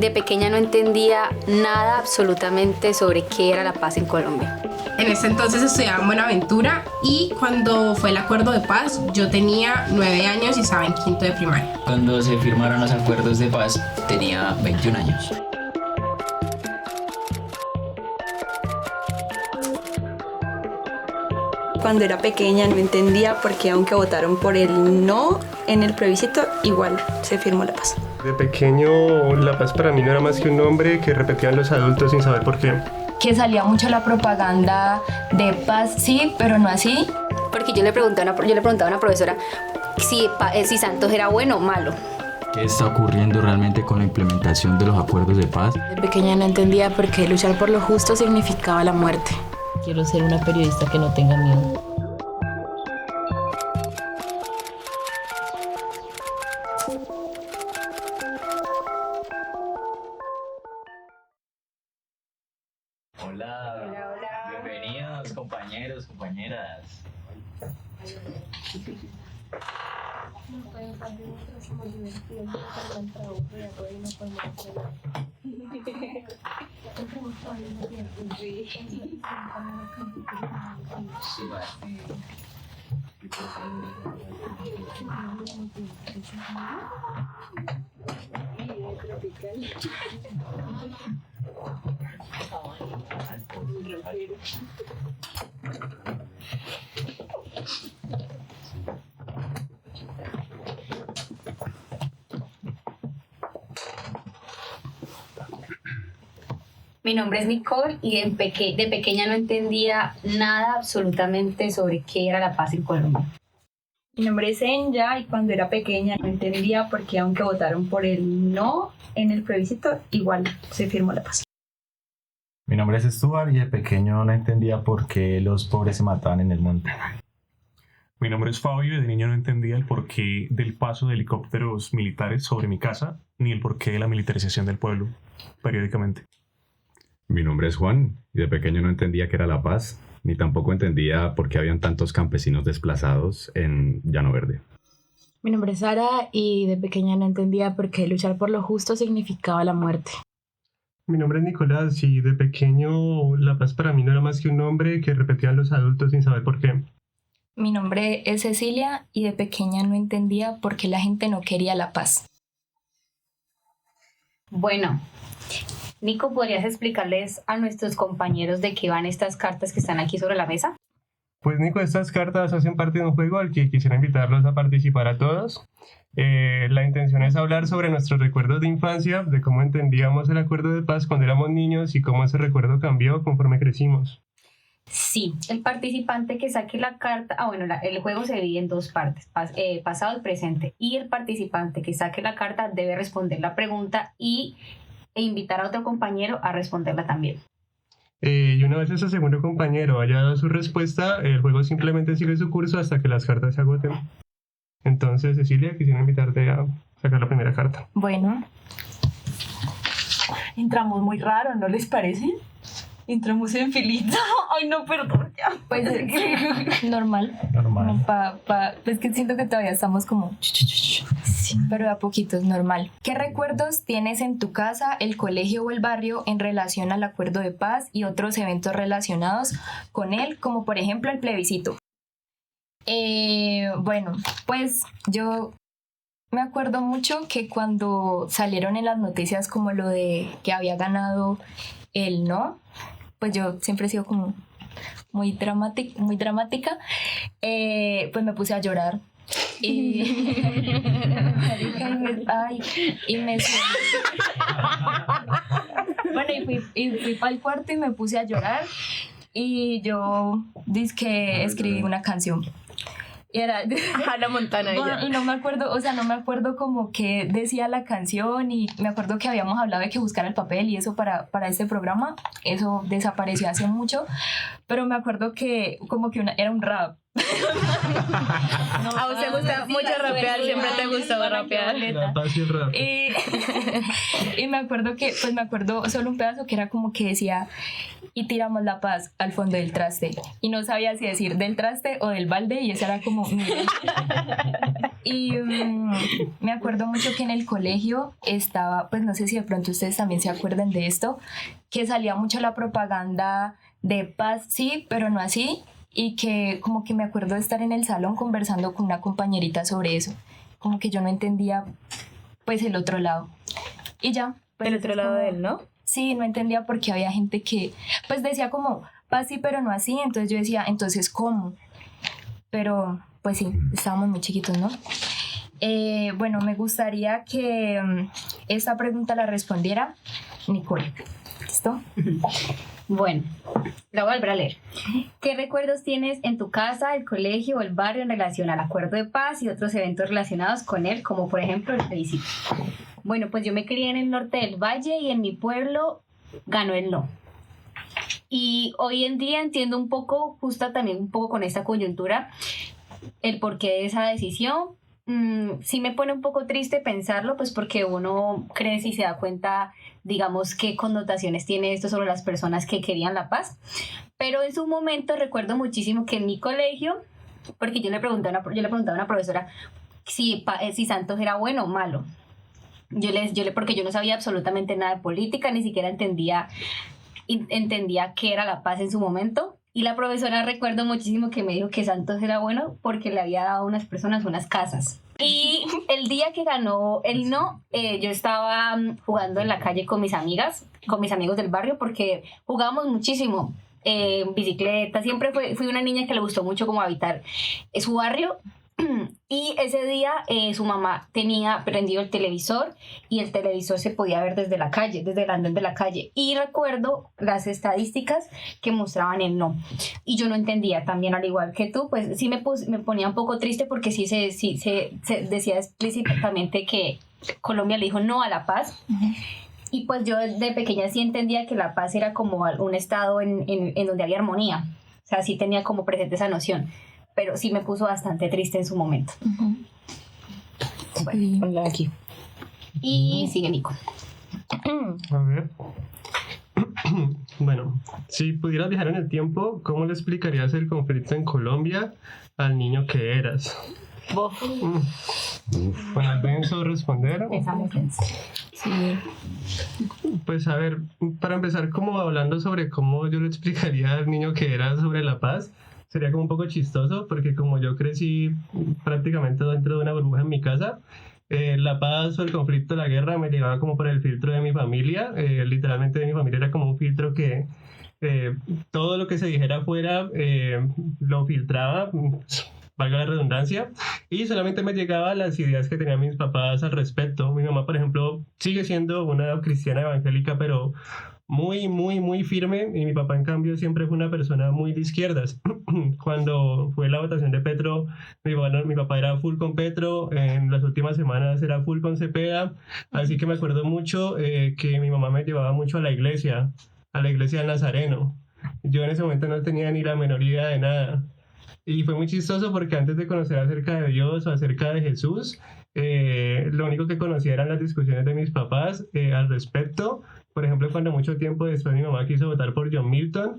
De pequeña no entendía nada absolutamente sobre qué era la paz en Colombia. En ese entonces estudiaba en Buenaventura y cuando fue el acuerdo de paz yo tenía 9 años y estaba en quinto de primaria. Cuando se firmaron los acuerdos de paz tenía 21 años. Cuando era pequeña no entendía por qué aunque votaron por el no en el plebiscito, igual se firmó la paz. De pequeño, la paz para mí no era más que un nombre que repetían los adultos sin saber por qué. Que salía mucho la propaganda de paz, sí, pero no así. Porque yo le preguntaba a una profesora si Santos era bueno o malo. ¿Qué está ocurriendo realmente con la implementación de los acuerdos de paz? De pequeña no entendía por qué luchar por lo justo significaba la muerte. Quiero ser una periodista que no tenga miedo. Hola. Bienvenidos, compañeros, compañeras. Mi nombre es Nicole y de pequeña no entendía nada absolutamente sobre qué era la paz en Colombia. Mi nombre es Enya y cuando era pequeña no entendía por qué aunque votaron por el no en el plebiscito, igual se firmó la paz. Mi nombre es Stuart y de pequeño no entendía por qué los pobres se mataban en el monte. Mi nombre es Fabio y de niño no entendía el porqué del paso de helicópteros militares sobre mi casa, ni el porqué de la militarización del pueblo, periódicamente. Mi nombre es Juan y de pequeño no entendía qué era la paz, ni tampoco entendía por qué habían tantos campesinos desplazados en Llano Verde. Mi nombre es Sara y de pequeña no entendía por qué luchar por lo justo significaba la muerte. Mi nombre es Nicolás y de pequeño la paz para mí no era más que un nombre que repetían los adultos sin saber por qué. Mi nombre es Cecilia y de pequeña no entendía por qué la gente no quería la paz. Bueno, Nico, ¿podrías explicarles a nuestros compañeros de qué van estas cartas que están aquí sobre la mesa? Pues Nico, estas cartas hacen parte de un juego al que quisiera invitarlos a participar a todos. La intención es hablar sobre nuestros recuerdos de infancia, de cómo entendíamos el acuerdo de paz cuando éramos niños y cómo ese recuerdo cambió conforme crecimos. Sí, el participante que saque la carta, el juego se divide en dos partes, pasado y presente, y el participante que saque la carta debe responder la pregunta e invitar a otro compañero a responderla también. Y una vez ese segundo compañero haya dado su respuesta, el juego simplemente sigue su curso hasta que las cartas se agoten. Entonces, Cecilia, quisiera invitarte a sacar la primera carta. Bueno, entramos muy raro, ¿no les parece? Entramos en filita. Ay, no, perdón. Ya. Pues normal. Es que siento que todavía estamos como... Sí, pero de a poquitos, normal. ¿Qué recuerdos tienes en tu casa, el colegio o el barrio en relación al acuerdo de paz y otros eventos relacionados con él, como por ejemplo el plebiscito? Bueno, pues yo me acuerdo mucho que cuando salieron en las noticias como lo de que había ganado el no, pues yo siempre he sido como muy dramática, pues me puse a llorar. Y fui para el cuarto y me puse a llorar y yo dizque escribí una canción. Y era Hannah Montana ella. Y no me acuerdo como que decía la canción, y me acuerdo que habíamos hablado de que buscar el papel y eso para este programa. Eso desapareció hace mucho, pero me acuerdo que como que era un rap. A usted gusta mucho rapear, siempre te gustó rapear. La paz y el rap. Y me acuerdo solo un pedazo que era como que decía, y tiramos la paz al fondo del traste. Y no sabía si decir del traste o del balde, y esa era como y me acuerdo mucho que en el colegio estaba, pues no sé si de pronto ustedes también se acuerdan de esto, que salía mucho la propaganda de paz, sí, pero no así, y que como que me acuerdo de estar en el salón conversando con una compañerita sobre eso, como que yo no entendía pues el otro lado. Y ya. Pues, el otro lado de él, ¿no? Sí, no entendía por qué había gente que pues decía como paz sí, pero no así, entonces yo decía, entonces ¿cómo? Pero pues sí, estábamos muy chiquitos, ¿no? Bueno, me gustaría que esta pregunta la respondiera Nicole. ¿Listo? Bueno, la voy a volver a leer. ¿Qué recuerdos tienes en tu casa, el colegio o el barrio en relación al acuerdo de paz y otros eventos relacionados con él, como por ejemplo el plebiscito? Bueno, pues yo me crié en el norte del valle y en mi pueblo ganó el no. Y hoy en día entiendo un poco, justo también un poco con esta coyuntura, el porqué de esa decisión. Sí me pone un poco triste pensarlo, pues porque uno crece y se da cuenta, digamos, qué connotaciones tiene esto sobre las personas que querían la paz. Pero en su momento recuerdo muchísimo que en mi colegio, porque yo le preguntaba a una profesora si Santos era bueno o malo. Porque yo no sabía absolutamente nada de política, ni siquiera entendía qué era la paz en su momento. Y la profesora, recuerdo muchísimo que me dijo que Santos era bueno porque le había dado a unas personas unas casas. Y el día que ganó el no, yo estaba jugando en la calle con mis amigos del barrio, porque jugábamos muchísimo en bicicleta. Siempre fui una niña que le gustó mucho como habitar su barrio. Y ese día su mamá tenía prendido el televisor y el televisor se podía ver desde la calle, desde el andén de la calle. Y recuerdo las estadísticas que mostraban el no. Y yo no entendía también, al igual que tú, pues sí me ponía un poco triste porque sí se decía explícitamente que Colombia le dijo no a la paz. Y pues yo de pequeña sí entendía que la paz era como un estado en donde había armonía. O sea, sí tenía como presente esa noción. Pero sí me puso bastante triste en su momento. Bueno, aquí. Y sigue Nico. A ver. Bueno, si pudieras viajar en el tiempo, ¿cómo le explicarías el conflicto en Colombia al niño que eras? Bueno, ¿pienso responder? Sí. Pues a ver, para empezar como hablando sobre cómo yo le explicaría al niño que era sobre la paz, sería como un poco chistoso porque como yo crecí prácticamente dentro de una burbuja en mi casa, la paz o el conflicto, la guerra me llegaba como por el filtro de mi familia. Literalmente de mi familia era como un filtro que todo lo que se dijera afuera lo filtraba, valga la redundancia, y solamente me llegaban las ideas que tenían mis papás al respecto. Mi mamá, por ejemplo, sigue siendo una cristiana evangélica, pero muy, muy, muy firme, y mi papá, en cambio, siempre fue una persona muy de izquierdas. Cuando fue la votación de Petro, mi papá era full con Petro, en las últimas semanas era full con Cepeda, así que me acuerdo mucho que mi mamá me llevaba mucho a la iglesia del Nazareno. Yo en ese momento no tenía ni la menor idea de nada. Y fue muy chistoso porque antes de conocer acerca de Dios o acerca de Jesús, lo único que conocía eran las discusiones de mis papás al respecto. Por ejemplo, cuando mucho tiempo después mi mamá quiso votar por John Milton.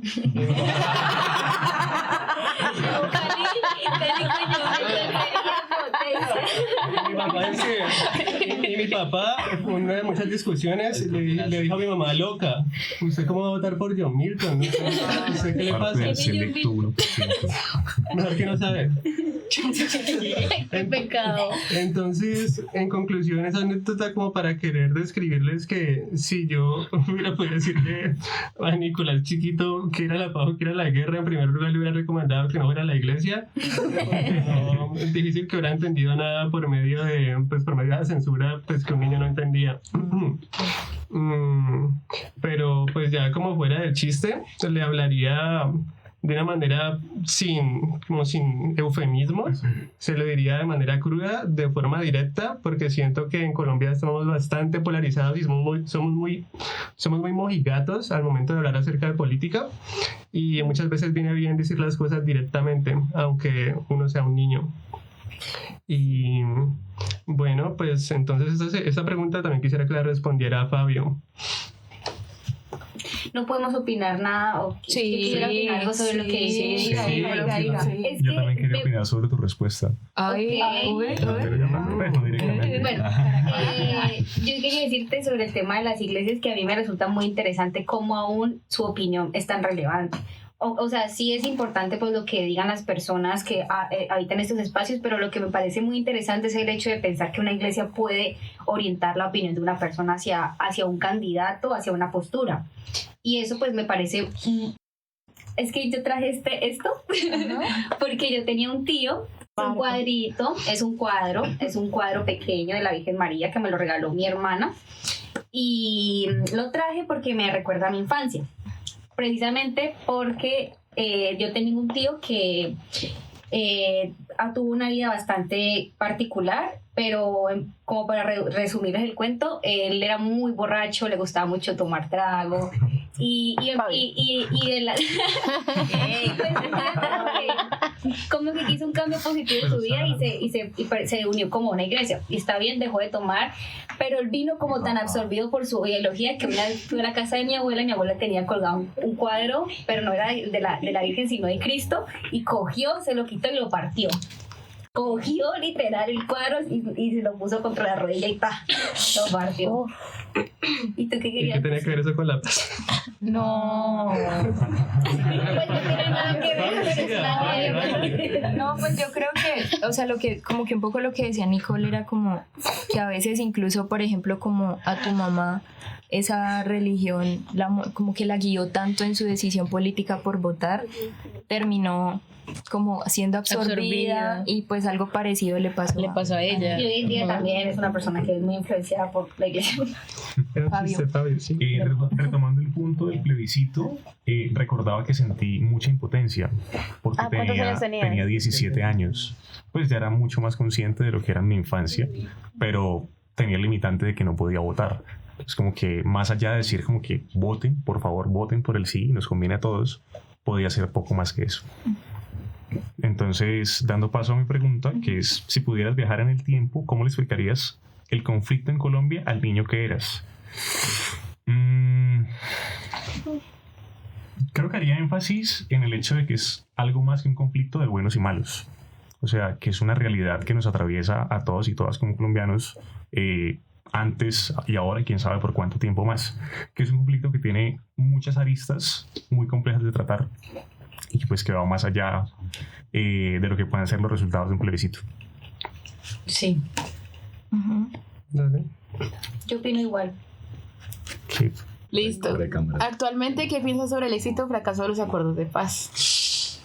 Y mi papá, en una de muchas discusiones, le dijo a mi mamá, loca, ¿usted cómo va a votar por John Milton? No sé qué le pasa. Mejor que no sabe. ¡Qué pecado! Entonces, en conclusión, esa anécdota como para querer describirles que si yo hubiera podido decirle a Nicolás chiquito que era la paz o que era la guerra, en primer lugar le hubiera recomendado que no fuera a la iglesia, porque no, es difícil que hubiera entendido nada por medio de la censura, pues que un niño no entendía. Pero pues ya como fuera del chiste, le hablaría de una manera sin eufemismos, se lo diría de manera cruda, de forma directa, porque siento que en Colombia estamos bastante polarizados y somos muy mojigatos al momento de hablar acerca de política, y muchas veces viene bien decir las cosas directamente, aunque uno sea un niño. Y bueno, pues entonces esta pregunta también quisiera que la respondiera Fabio. No podemos opinar nada. O quisiera opinar algo sobre lo que dice. Sí. Yo también quería opinar sobre tu respuesta. Ay, Bueno, directamente. Bueno, yo quería decirte sobre el tema de las iglesias, que a mí me resulta muy interesante cómo aún su opinión es tan relevante. O sea, sí es importante pues lo que digan las personas que habitan estos espacios, pero lo que me parece muy interesante es el hecho de pensar que una iglesia puede orientar la opinión de una persona hacia un candidato, hacia una postura. Y eso pues me parece... Es que yo traje esto porque yo tenía un tío, un cuadrito, es un cuadro pequeño de la Virgen María que me lo regaló mi hermana, y lo traje porque me recuerda a mi infancia. Precisamente porque yo tenía un tío que tuvo una vida bastante particular, pero como para resumirles el cuento, él era muy borracho, le gustaba mucho tomar trago y de la como que hizo un cambio positivo en su vida y se unió como a una iglesia, y está bien, dejó de tomar, pero él vino como tan absorbido por su ideología que una vez fui a la casa de mi abuela tenía colgado un cuadro, pero no era de la Virgen sino de Cristo, y cogió, se lo quitó y lo partió. Cogió literal el cuadro y se lo puso contra la rodilla y ¡pa! Lo partió. ¿Y tú qué querías? ¿Y qué tenía que ver eso con la paz? No. Pues no tiene nada que ver, pero No, pues yo creo que, o sea, como que un poco lo que decía Nicole era como que a veces incluso, por ejemplo, como a tu mamá, esa religión como que la guió tanto en su decisión política por votar, terminó como siendo absorbida y pues algo parecido le pasó a ella. Y hoy en día también es una persona que es muy influenciada por la iglesia. Fabio, sí. Retomando el punto del plebiscito, recordaba que sentí mucha impotencia porque tenía 17 años. Pues ya era mucho más consciente de lo que era mi infancia, pero tenía el limitante de que no podía votar. Es como que más allá de decir como que voten, por favor, voten por el sí, nos conviene a todos, podía hacer poco más que eso. Entonces, dando paso a mi pregunta, que es, si pudieras viajar en el tiempo, ¿cómo le explicarías el conflicto en Colombia al niño que eras? Creo que haría énfasis en el hecho de que es algo más que un conflicto de buenos y malos. O sea, que es una realidad que nos atraviesa a todos y todas como colombianos, antes y ahora, y quién sabe por cuánto tiempo más. Que es un conflicto que tiene muchas aristas muy complejas de tratar, y pues que va más allá de lo que pueden ser los resultados de un plebiscito. Sí. Dale. Yo opino igual. Sí. Listo. Actualmente, ¿qué piensas sobre el éxito o fracaso de los acuerdos de paz?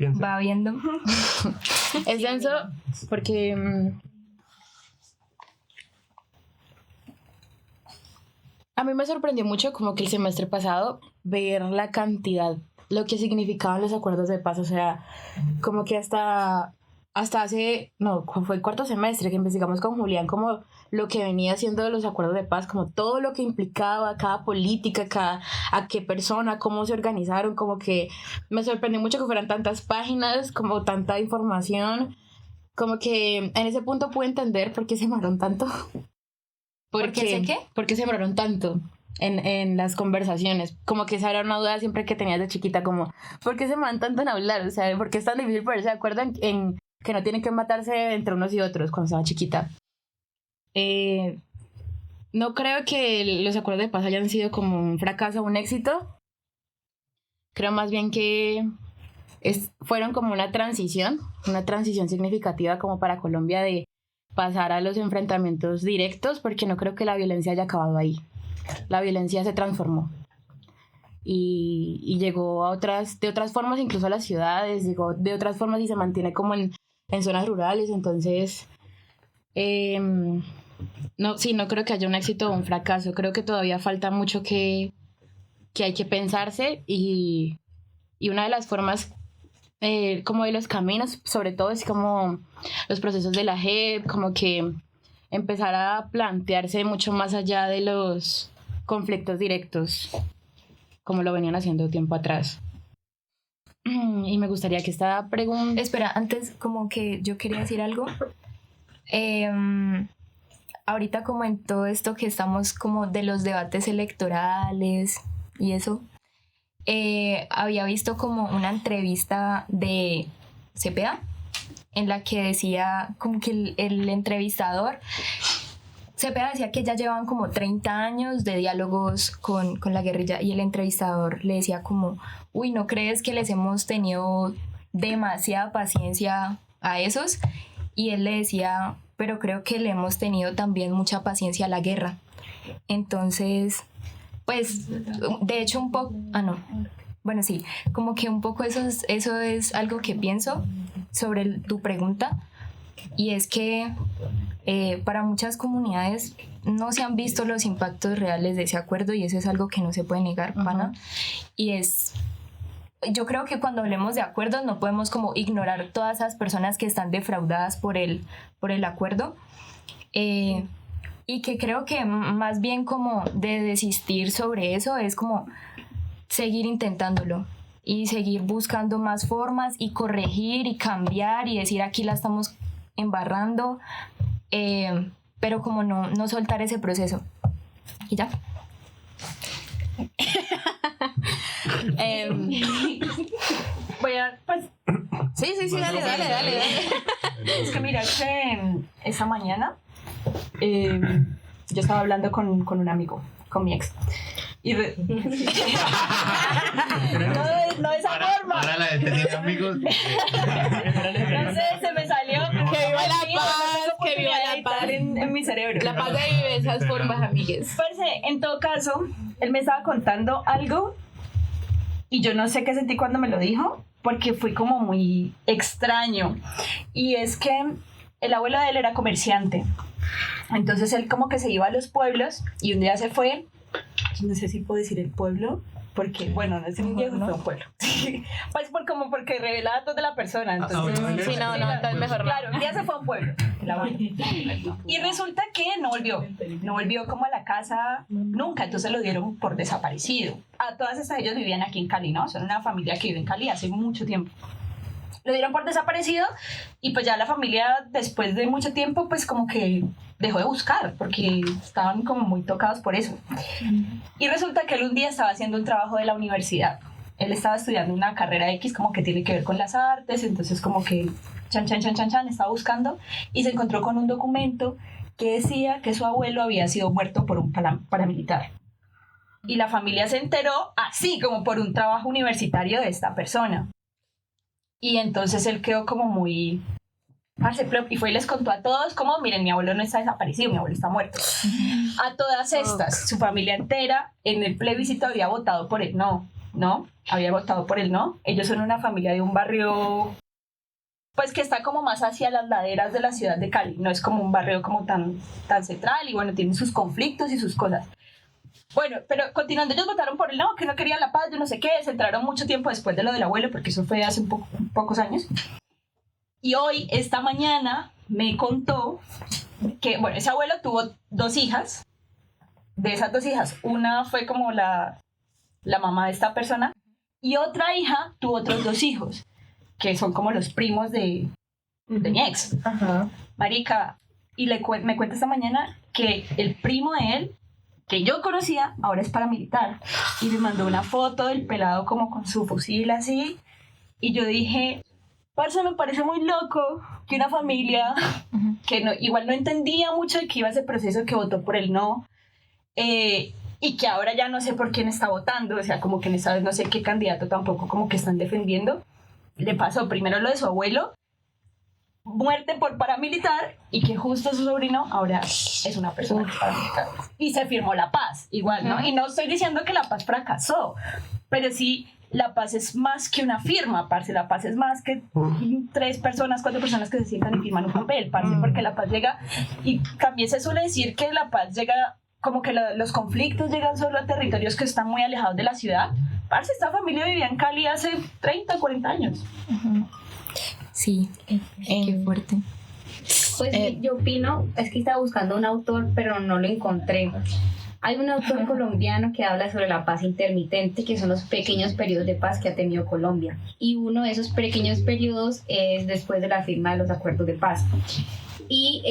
Va viendo. Es denso porque a mí me sorprendió mucho como que el semestre pasado ver la cantidad, lo que significaban los acuerdos de paz. O sea, como que hasta fue el cuarto semestre que investigamos con Julián como lo que venía haciendo de los acuerdos de paz, como todo lo que implicaba cada política, a qué persona, cómo se organizaron. Como que me sorprendió mucho que fueran tantas páginas, como tanta información. Como que en ese punto pude entender por qué se demoraron tanto. ¿Por qué se demoraron tanto en las conversaciones? Como que esa era una duda siempre que tenías de chiquita, como ¿por qué se demoran tanto en hablar? O sea, ¿por qué es tan difícil ponerse de acuerdo en que no tienen que matarse entre unos y otros cuando estaba chiquita? No creo que los acuerdos de paz hayan sido como un fracaso o un éxito. Creo más bien que fueron como una transición significativa como para Colombia de pasar a los enfrentamientos directos, porque no creo que la violencia haya acabado ahí. La violencia se transformó y llegó de otras formas, incluso a las ciudades, llegó de otras formas y se mantiene como en zonas rurales. Entonces no, sí, no creo que haya un éxito o un fracaso. Creo que todavía falta mucho que hay que pensarse y una de las formas como de los caminos, sobre todo, es como los procesos de la JEP, como que empezar a plantearse mucho más allá de los conflictos directos, como lo venían haciendo tiempo atrás. Y me gustaría que esta pregunta... Espera, antes como que yo quería decir algo. Ahorita como en todo esto que estamos como de los debates electorales y eso, había visto como una entrevista de Cepeda en la que decía como que el entrevistador, Cepeda decía que ya llevaban como 30 años de diálogos con la guerrilla y el entrevistador le decía como, uy, ¿no crees que les hemos tenido demasiada paciencia a esos? Y él le decía, pero creo que le hemos tenido también mucha paciencia a la guerra. Entonces, pues, de hecho un poco, bueno, sí, como que un poco eso es algo que pienso sobre tu pregunta, y es que para muchas comunidades no se han visto los impactos reales de ese acuerdo, y eso es algo que no se puede negar, pana. Y yo creo que cuando hablemos de acuerdos no podemos como ignorar todas esas personas que están defraudadas por el acuerdo, y que creo que más bien como de desistir sobre eso es como seguir intentándolo y seguir buscando más formas y corregir y cambiar y decir aquí la estamos embarrando, pero como no soltar ese proceso. Y ya. Voy a, pues... Sí, dale. Es que mira que esa mañana yo estaba hablando con un amigo, con mi ex. Y no de esa forma. Ahora la gente tiene amigos. No sé, se me salió. Que viva la paz, que viva la paz en mi cerebro. La paz de vive esas formas, amigues. Parce, en todo caso, él me estaba contando algo y yo no sé qué sentí cuando me lo dijo, porque fue como muy extraño. Y es que el abuelo de él era comerciante. Entonces él como que se iba a los pueblos y un día se fue. No sé si puedo decir el pueblo, porque, bueno, no es un día, fue un pueblo. Pues porque revela datos de la persona. Entonces, sí, no, entonces mejor. Claro, un día se fue a un pueblo. Y resulta que no volvió como a la casa nunca, entonces lo dieron por desaparecido. A todas estas, ellos vivían aquí en Cali, ¿no? Son una familia que vive en Cali hace mucho tiempo. Lo dieron por desaparecido y pues ya la familia después de mucho tiempo pues como que dejó de buscar porque estaban como muy tocados por eso. Y resulta que él un día estaba haciendo un trabajo de la universidad. Él estaba estudiando una carrera X como que tiene que ver con las artes, entonces como que chan, estaba buscando y se encontró con un documento que decía que su abuelo había sido muerto por un paramilitar. Y la familia se enteró así como por un trabajo universitario de esta persona. Y entonces él quedó como muy... Y fue y les contó a todos como, miren, mi abuelo no está desaparecido, mi abuelo está muerto. A todas estas, su familia entera en el plebiscito había votado por el no. Había votado por el no. Ellos son una familia de un barrio, pues que está como más hacia las laderas de la ciudad de Cali. No es como un barrio como tan central y bueno, tienen sus conflictos y sus cosas. Bueno, pero continuando, ellos votaron por el no, que no querían la paz, yo no sé qué, se entraron mucho tiempo después de lo del abuelo, porque eso fue hace pocos años. Y hoy, esta mañana, me contó que, bueno, ese abuelo tuvo 2 hijas. De esas 2 hijas, una fue como la mamá de esta persona, y otra hija tuvo otros 2 hijos, que son como los primos de mi ex. Ajá. Marica, y me cuenta esta mañana que el primo de él, que yo conocía, ahora es paramilitar. Y me mandó una foto del pelado como con su fusil así. Y yo dije, parce, me parece muy loco que una familia que igual no entendía mucho de qué iba ese proceso, que votó por el no, y que ahora ya no sé por quién está votando, o sea, como que en esta vez no sé qué candidato tampoco como que están defendiendo. Le pasó primero lo de su abuelo, muerte por paramilitar, y que justo su sobrino ahora es una persona paramilitar. Y se firmó la paz, igual, ¿no? Y no estoy diciendo que la paz fracasó, Pero sí, la paz es más que una firma, parce. La paz es más que 3 personas, 4 personas que se sientan y firman un papel, parce, porque la paz llega, y también se suele decir que la paz llega, como que los conflictos llegan solo a territorios que están muy alejados de la ciudad. Parce, esta familia vivía en Cali hace 30, 40 años. Sí, qué fuerte. Pues yo opino, es que estaba buscando un autor, pero no lo encontré. Hay un autor colombiano que habla sobre la paz intermitente, que son los pequeños periodos de paz que ha tenido Colombia. Y uno de esos pequeños periodos es después de la firma de los acuerdos de paz. Y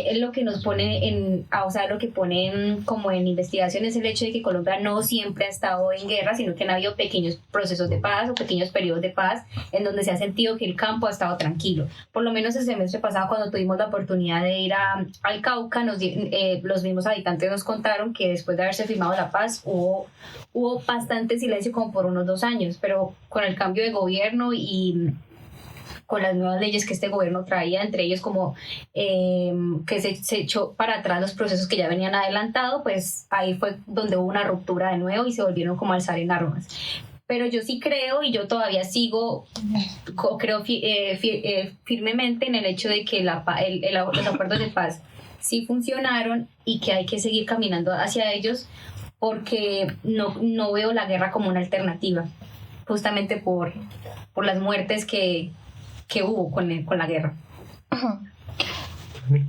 es lo que nos pone o sea, lo que pone como en investigación es el hecho de que Colombia no siempre ha estado en guerra, sino que han habido pequeños procesos de paz o pequeños periodos de paz en donde se ha sentido que el campo ha estado tranquilo. Por lo menos el semestre pasado, cuando tuvimos la oportunidad de ir al Cauca, los mismos habitantes nos contaron que después de haberse firmado la paz hubo bastante silencio como por unos 2 años, pero con el cambio de gobierno y con las nuevas leyes que este gobierno traía, entre ellos como que se echó para atrás los procesos que ya venían adelantados, pues ahí fue donde hubo una ruptura de nuevo y se volvieron como a alzar en armas. Pero yo sí creo, y yo todavía creo firmemente en el hecho de que los acuerdos de paz sí funcionaron y que hay que seguir caminando hacia ellos, porque no veo la guerra como una alternativa, justamente por las muertes que hubo con la guerra.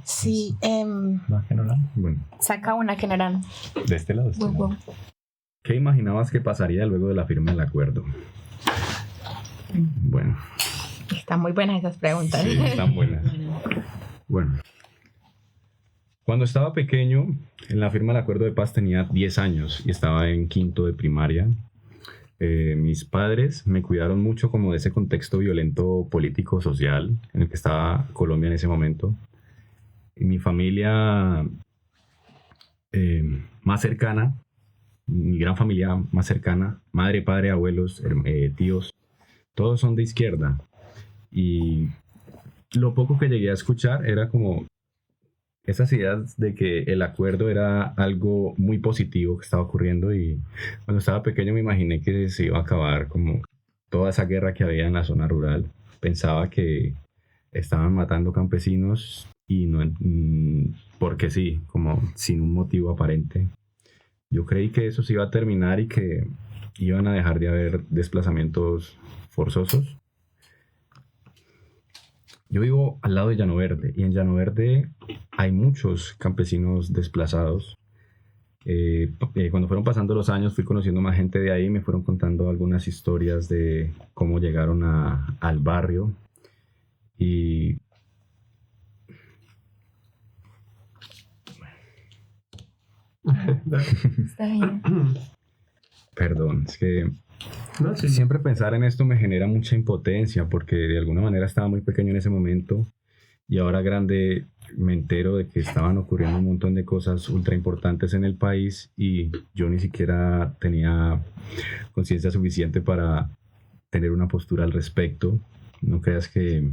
Sí, Bueno, saca una que no eran. de este lado. ¿Qué imaginabas que pasaría luego de la firma del acuerdo? Bueno, Están muy buenas esas preguntas. sí, están buenas. Bueno, cuando estaba pequeño, en la firma del acuerdo de paz tenía 10 años y estaba en quinto de primaria. Mis padres me cuidaron mucho como de ese contexto violento político social en el que estaba Colombia en ese momento. Y mi familia más cercana, mi gran familia más cercana, madre, padre, abuelos, tíos, todos son de izquierda. Y lo poco que llegué a escuchar era como esas ideas de que el acuerdo era algo muy positivo que estaba ocurriendo, y cuando estaba pequeño me imaginé que se iba a acabar como toda esa guerra que había en la zona rural. Pensaba que estaban matando campesinos y no porque sí, como sin un motivo aparente. Yo creí que eso se iba a terminar y que iban a dejar de haber desplazamientos forzosos. Yo vivo al lado de Llano Verde y en Llano Verde hay muchos campesinos desplazados. Cuando fueron pasando los años fui conociendo más gente de ahí y me fueron contando algunas historias de cómo llegaron al barrio. Y Está bien. perdón, es que No, sí. siempre pensar en esto me genera mucha impotencia porque de alguna manera estaba muy pequeño en ese momento y ahora grande me entero de que estaban ocurriendo un montón de cosas ultra importantes en el país y yo ni siquiera tenía conciencia suficiente para tener una postura al respecto. No creas que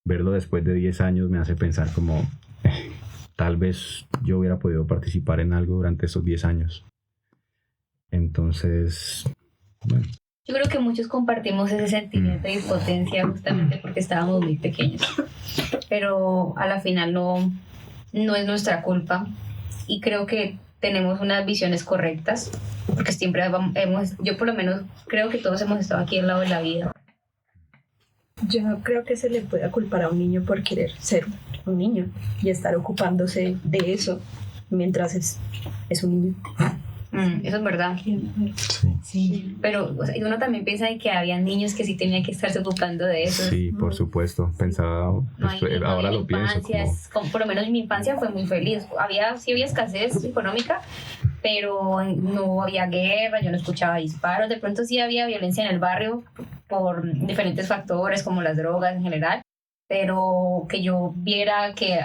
verlo después de 10 años me hace pensar como tal vez yo hubiera podido participar en algo durante esos 10 años. Entonces, bueno. Yo creo que muchos compartimos ese sentimiento de impotencia justamente porque estábamos muy pequeños. Pero a la final no es nuestra culpa. Y creo que tenemos unas visiones correctas. Porque siempre yo por lo menos creo que todos hemos estado aquí al lado de la vida. Yo no creo que se le pueda culpar a un niño por querer ser un niño y estar ocupándose de eso mientras es un niño. Eso es verdad. Sí. Pero o sea, uno también piensa en que había niños que sí tenían que estarse ocupando de eso. Sí, por supuesto. Pensaba, ahora lo pienso. Por lo menos en mi infancia fue muy feliz. Sí había escasez económica, pero no había guerra, yo no escuchaba disparos. De pronto sí había violencia en el barrio por diferentes factores como las drogas en general. Pero que yo viera que,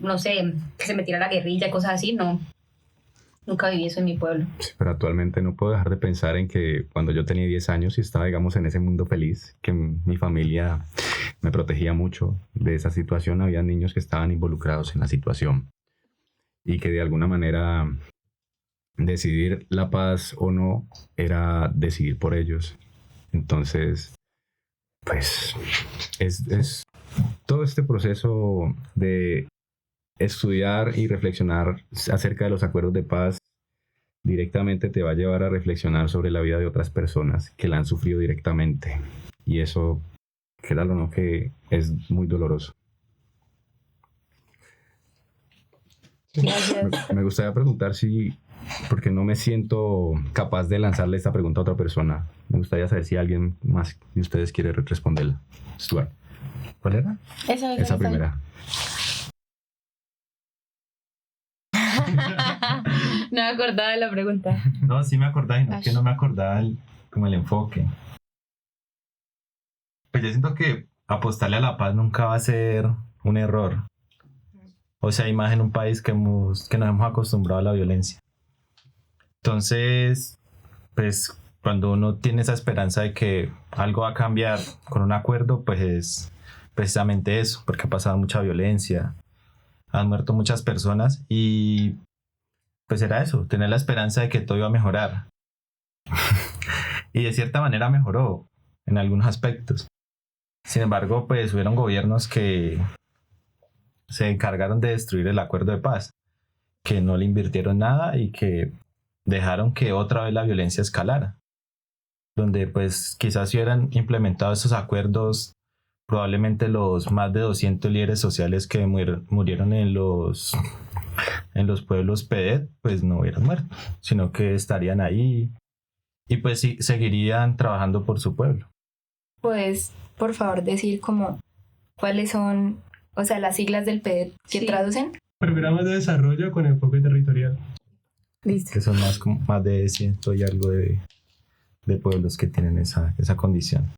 no sé, que se metiera la guerrilla, cosas así, no. Nunca viví eso en mi pueblo. Sí, pero actualmente no puedo dejar de pensar en que cuando yo tenía 10 años y estaba, digamos, en ese mundo feliz, que mi familia me protegía mucho de esa situación, había niños que estaban involucrados en la situación y que de alguna manera decidir la paz o no era decidir por ellos. Entonces, pues es todo este proceso de estudiar y reflexionar acerca de los acuerdos de paz directamente te va a llevar a reflexionar sobre la vida de otras personas que la han sufrido directamente. Y eso, créalo o no, que es muy doloroso. Gracias. Me gustaría preguntar si, porque no me siento capaz de lanzarle esta pregunta a otra persona, me gustaría saber si alguien más de ustedes quiere responderla. Stuart, ¿cuál era? Esa primera. No me acordaba de la pregunta. No, sí me acordaba, y no que no me acordaba como el enfoque. Pues yo siento que apostarle a la paz nunca va a ser un error. O sea, más en un país que nos hemos acostumbrado a la violencia. Entonces, pues cuando uno tiene esa esperanza de que algo va a cambiar con un acuerdo, pues es precisamente eso, porque ha pasado mucha violencia, han muerto muchas personas y pues era eso, tener la esperanza de que todo iba a mejorar. Y de cierta manera mejoró en algunos aspectos. Sin embargo, pues hubieron gobiernos que se encargaron de destruir el acuerdo de paz, que no le invirtieron nada y que dejaron que otra vez la violencia escalara. Donde pues quizás si hubieran implementado esos acuerdos, probablemente los más de 200 líderes sociales que murieron en los pueblos PEDET, pues no hubieran muerto, sino que estarían ahí y pues sí, seguirían trabajando por su pueblo. Pues, por favor, decir como cuáles son, o sea, las siglas del PEDET que traducen. Programas de desarrollo con enfoque territorial. Listo. Que son más de 100 y algo de pueblos que tienen esa condición.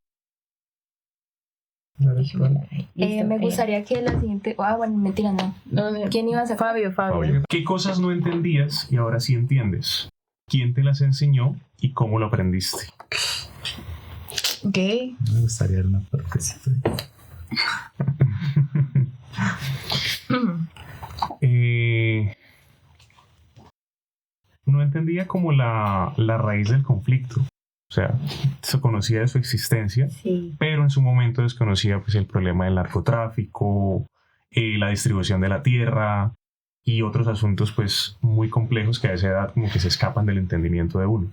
Me gustaría que la siguiente... bueno, mentira, no. ¿Quién iba a ser? Fabio. ¿Qué cosas no entendías y ahora sí entiendes? ¿Quién te las enseñó y cómo lo aprendiste? ¿Qué? Me gustaría dar una partecita. No entendía como la raíz del conflicto. O sea, se conocía de su existencia, Sí. pero en su momento desconocía pues, el problema del narcotráfico, la distribución de la tierra y otros asuntos pues, muy complejos que a esa edad como que se escapan del entendimiento de uno.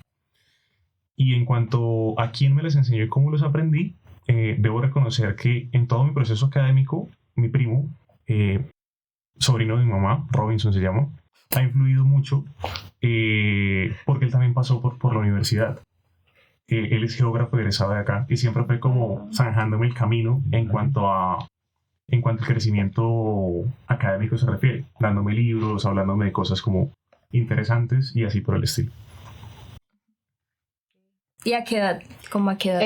Y en cuanto a quién me les enseñó y cómo los aprendí, debo reconocer que en todo mi proceso académico, mi primo, sobrino de mi mamá, Robinson se llama, ha influido mucho porque él también pasó por la universidad. Él es geógrafo egresado de acá y siempre fue como zanjándome el camino en cuanto al crecimiento académico se refiere, dándome libros, hablándome de cosas como interesantes y así por el estilo. ¿Y a qué edad? ¿Cómo a qué edad?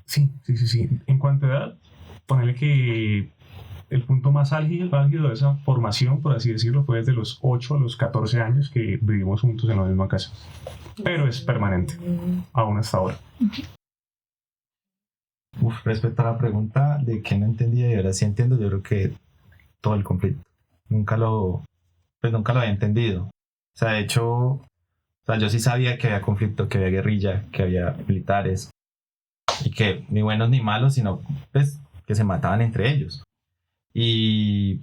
Sí. En cuanto a edad, ponerle que el punto más álgido de esa formación, por así decirlo, fue desde los 8 a los 14 años que vivimos juntos en la misma casa. Pero es permanente, aún hasta ahora. Respecto a la pregunta de qué no entendía y ahora sí entiendo, yo creo que todo el conflicto. Nunca lo había entendido. O sea, de hecho, yo sí sabía que había conflicto, que había guerrilla, que había militares y que ni buenos ni malos, sino pues, que se mataban entre ellos. Y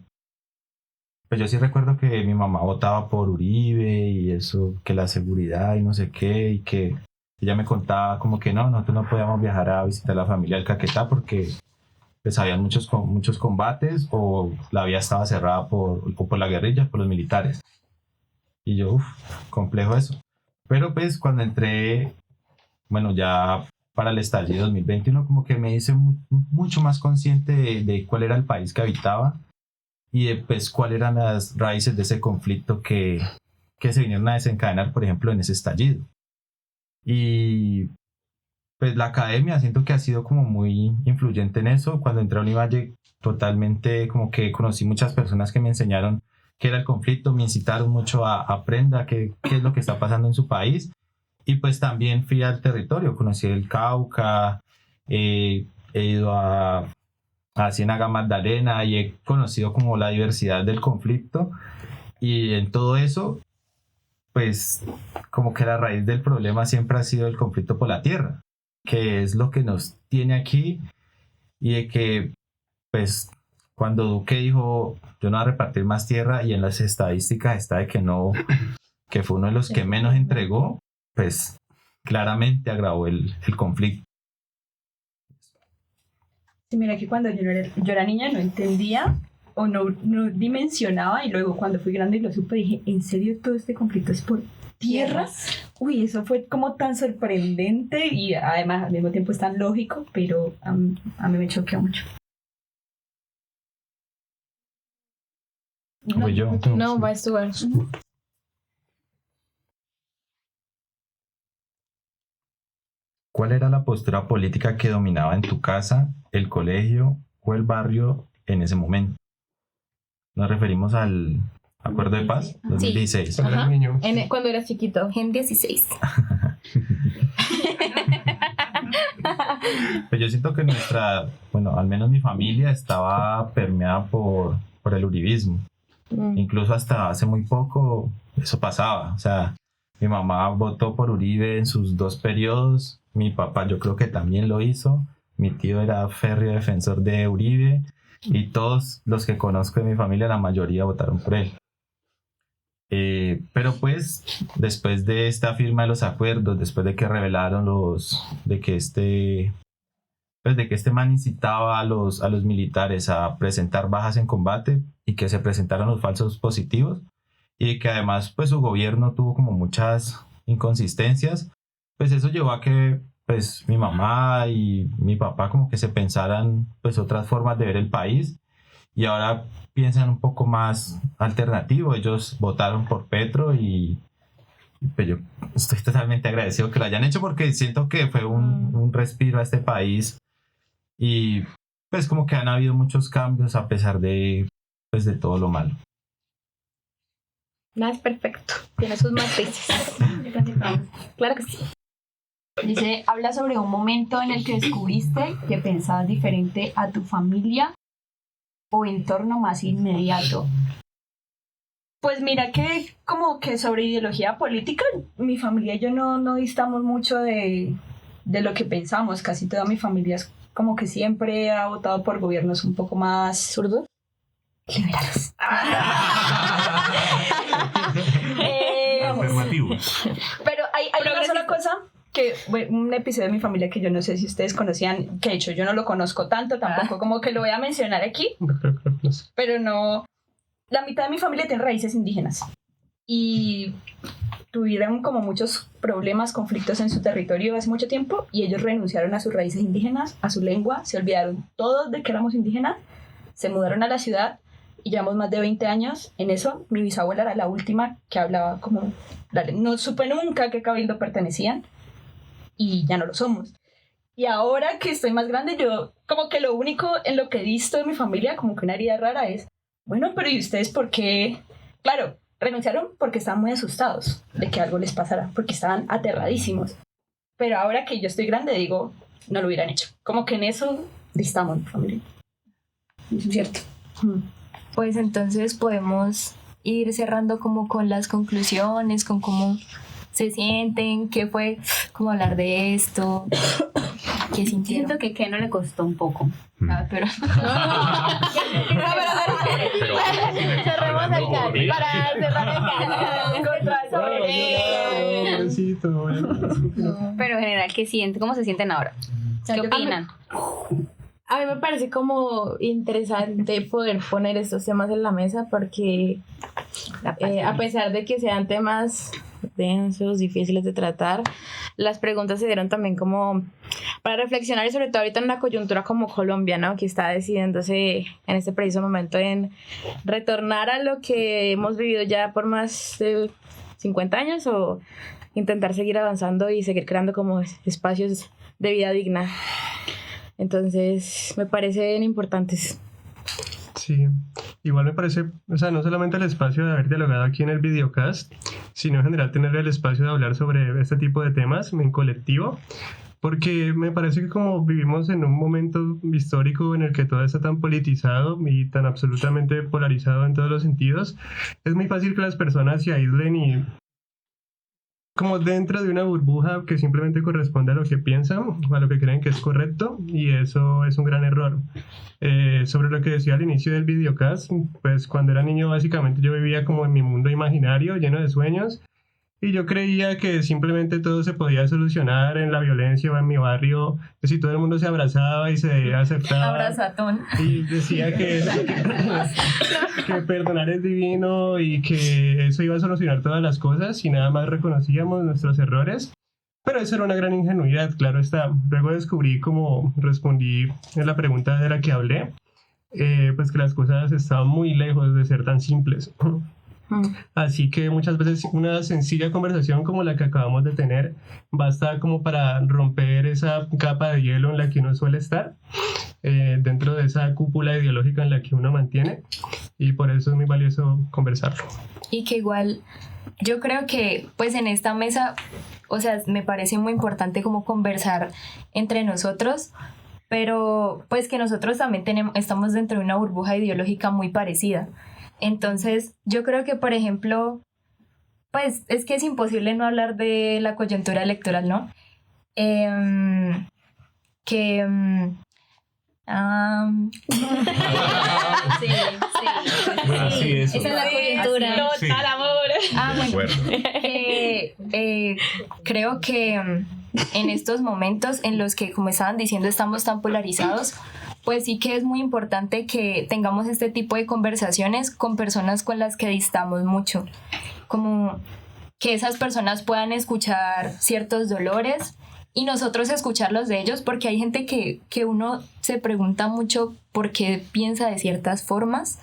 pues yo sí recuerdo que mi mamá votaba por Uribe y eso, que la seguridad y no sé qué, y que ella me contaba como que nosotros no podíamos viajar a visitar a la familia del Caquetá porque pues habían muchos combates o la vía estaba cerrada por la guerrilla, por los militares. Y yo, complejo eso. Pero pues cuando entré, bueno, ya para el estallido 2021 como que me hice mucho más consciente de cuál era el país que habitaba y de pues cuáles eran las raíces de ese conflicto que se vinieron a desencadenar, por ejemplo, en ese estallido. Y pues la academia siento que ha sido como muy influyente en eso. Cuando entré a Univalle totalmente como que conocí muchas personas que me enseñaron qué era el conflicto, me incitaron mucho a aprender qué es lo que está pasando en su país. Y pues también fui al territorio, conocí el Cauca, he ido a Ciénaga Magdalena y he conocido como la diversidad del conflicto Y en todo eso, pues como que la raíz del problema siempre ha sido el conflicto por la tierra, que es lo que nos tiene aquí, y de que pues cuando Duque dijo yo no voy a repartir más tierra, y en las estadísticas está de que no, que fue uno de los que menos entregó, pues claramente agravó el conflicto. Sí, mira que cuando yo era niña no entendía o no dimensionaba, y luego cuando fui grande y lo supe dije, ¿en serio todo este conflicto es por tierra? Uy, eso fue como tan sorprendente y además al mismo tiempo es tan lógico, pero a mí me choqueó mucho. Voy yo. No, vas tú. ¿Cuál era la postura política que dominaba en tu casa, el colegio o el barrio en ese momento? Nos referimos al Acuerdo de Paz 2016. Sí. Ajá. Cuando eras chiquito. En 16. Pues yo siento que al menos mi familia estaba permeada por el uribismo. Incluso hasta hace muy poco eso pasaba. O sea, mi mamá votó por Uribe en sus 2 periodos. Mi papá yo creo que también lo hizo. Mi tío era férreo defensor de Uribe. Y todos los que conozco de mi familia, la mayoría votaron por él. Pero pues después de esta firma de los acuerdos, después de que revelaron de que este man incitaba a los militares a presentar bajas en combate y que se presentaron los falsos positivos, y que además pues su gobierno tuvo como muchas inconsistencias, pues eso llevó a que pues mi mamá y mi papá como que se pensaran pues otras formas de ver el país, y ahora piensan un poco más alternativo. Ellos votaron por Petro y pues yo estoy totalmente agradecido que lo hayan hecho, porque siento que fue un respiro a este país, y pues como que han habido muchos cambios a pesar de todo lo malo. Nada es perfecto, tiene sus matices. Claro que sí. Dice, habla sobre un momento en el que descubriste que pensabas diferente a tu familia o entorno más inmediato. Pues mira que como que sobre ideología política, mi familia y yo no distamos mucho de lo que pensamos. Casi toda mi familia es como que siempre ha votado por gobiernos un poco más zurdos, liberales. Afirmativos. Pero hay una sola cosa, que un episodio de mi familia que yo no sé si ustedes conocían, que de hecho yo no lo conozco tanto, tampoco como que lo voy a mencionar aquí, pero no, la mitad de mi familia tiene raíces indígenas y tuvieron como muchos problemas, conflictos en su territorio hace mucho tiempo, y ellos renunciaron a sus raíces indígenas, a su lengua, se olvidaron todos de que éramos indígenas, se mudaron a la ciudad y llevamos más de 20 años en eso. Mi bisabuela era la última que hablaba como, no supe nunca qué cabildo pertenecían, y ya no lo somos. Y ahora que estoy más grande, yo como que lo único en lo que he visto de mi familia, como que una herida rara es, bueno, pero ¿y ustedes por qué? Claro, renunciaron porque estaban muy asustados de que algo les pasara, porque estaban aterradísimos. Pero ahora que yo estoy grande, digo, no lo hubieran hecho. Como que en eso distamos mi familia. Es cierto. Pues entonces podemos ir cerrando como con las conclusiones, con cómo se sienten, qué fue como hablar de esto, qué sintieron. Siento que no le costó un poco. Pero cerremos el chat para cerrar el chat. Pero en general, ¿qué sienten? ¿Cómo se sienten ahora? ¿Qué opinan? A mí me parece como interesante poder poner estos temas en la mesa, porque a pesar de que sean temas densos, difíciles de tratar, las preguntas se dieron también como para reflexionar, y sobre todo ahorita en una coyuntura como Colombia, ¿no? Que está decidiéndose en este preciso momento en retornar a lo que hemos vivido ya por más de 50 años, o intentar seguir avanzando y seguir creando como espacios de vida digna. Entonces me parecen importantes. Sí, igual me parece, o sea, no solamente el espacio de haber dialogado aquí en el videocast, sino en general tener el espacio de hablar sobre este tipo de temas en colectivo, porque me parece que como vivimos en un momento histórico en el que todo está tan politizado y tan absolutamente polarizado en todos los sentidos, es muy fácil que las personas se aíslen y como dentro de una burbuja que simplemente corresponde a lo que piensan o a lo que creen que es correcto, y eso es un gran error. Sobre lo que decía al inicio del videocast, pues cuando era niño básicamente yo vivía como en mi mundo imaginario lleno de sueños, y yo creía que simplemente todo se podía solucionar en la violencia o en mi barrio, que si todo el mundo se abrazaba y se aceptaba. Abrazatón. Y decía que perdonar es divino y que eso iba a solucionar todas las cosas, y nada más reconocíamos nuestros errores. Pero eso era una gran ingenuidad, claro está. Luego descubrí, como respondí en la pregunta de la que hablé, pues que las cosas estaban muy lejos de ser tan simples. Así que muchas veces una sencilla conversación como la que acabamos de tener basta como para romper esa capa de hielo en la que uno suele estar, dentro de esa cúpula ideológica en la que uno mantiene, y por eso es muy valioso conversarlo. Y que igual yo creo que pues en esta mesa, o sea, me parece muy importante como conversar entre nosotros, pero pues que nosotros también estamos dentro de una burbuja ideológica muy parecida. Entonces, yo creo que, por ejemplo, pues es que es imposible no hablar de la coyuntura electoral, ¿no? Sí, esa es la coyuntura. Total amor. Bueno. Creo que en estos momentos en los que, como estaban diciendo, estamos tan polarizados, pues sí que es muy importante que tengamos este tipo de conversaciones con personas con las que distamos mucho, como que esas personas puedan escuchar ciertos dolores y nosotros escucharlos de ellos, porque hay gente que uno se pregunta mucho por qué piensa de ciertas formas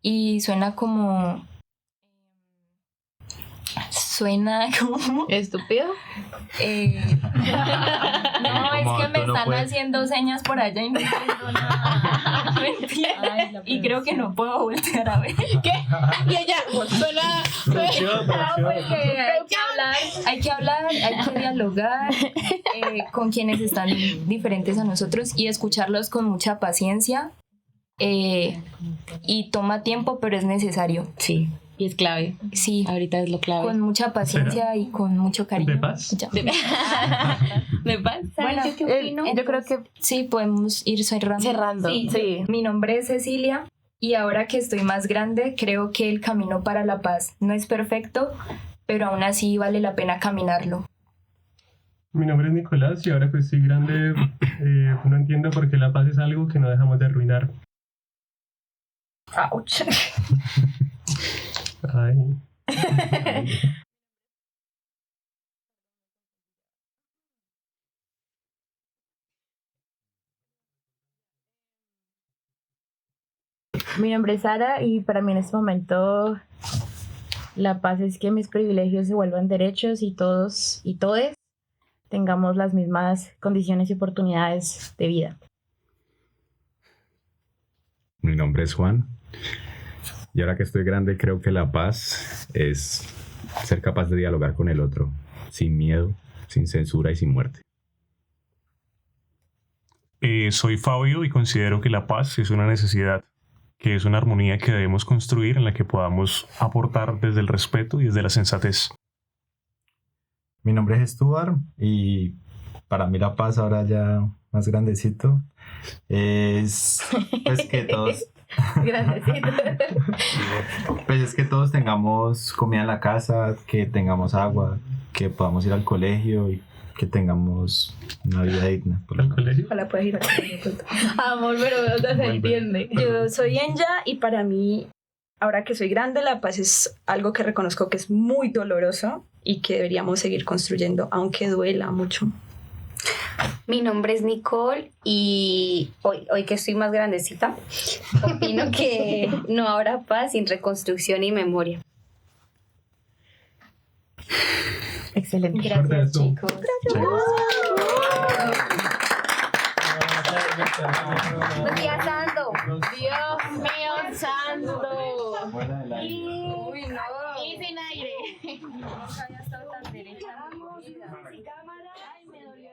y suena como ¿estúpido? No, es que me están haciendo señas por allá y no entiendo nada. Mentira. Y creo que no puedo voltear a ver. ¿Qué? Y ella suena... Hay que hablar, hay que dialogar con quienes están diferentes a nosotros y escucharlos con mucha paciencia. Y toma tiempo, pero es necesario. Sí. Y es clave. Sí. Ahorita es lo clave. Con mucha paciencia y con mucho cariño. ¿De paz? Ya. ¿De paz? Bueno, ¿qué opino? yo creo que sí, podemos ir cerrando. Sí. Mi nombre es Cecilia y ahora que estoy más grande, creo que el camino para la paz no es perfecto, pero aún así vale la pena caminarlo. Mi nombre es Nicolás y ahora que estoy grande, no entiendo por qué la paz es algo que no dejamos de arruinar. Ouch. Ay. Mi nombre es Sara y para mí en este momento la paz es que mis privilegios se vuelvan derechos y todos y todes tengamos las mismas condiciones y oportunidades de vida. Mi nombre es Juan y ahora que estoy grande creo que la paz es ser capaz de dialogar con el otro sin miedo, sin censura y sin muerte. Soy Fabio y considero que la paz es una necesidad, que es una armonía que debemos construir en la que podamos aportar desde el respeto y desde la sensatez. Mi nombre es Stuart y para mí la paz ahora ya más grandecito es pues que todos Grandecito. pues es que todos tengamos comida en la casa, que tengamos agua, que podamos ir al colegio y que tengamos una vida digna. ¿Al colegio? Ojalá puedas ir al colegio. Amor, pero no se entiende. Yo soy Enya y para mí, ahora que soy grande, la paz es algo que reconozco que es muy doloroso y que deberíamos seguir construyendo, aunque duela mucho. Mi nombre es Nicole y hoy que estoy más grandecita, opino que no habrá paz sin reconstrucción y memoria. Excelente. Gracias, chicos. Gracias, Santo. Dios mío santo. Uy, no. Y sin aire. No había estado tan derecha en mi vida. Cámara. Ay, me dolió.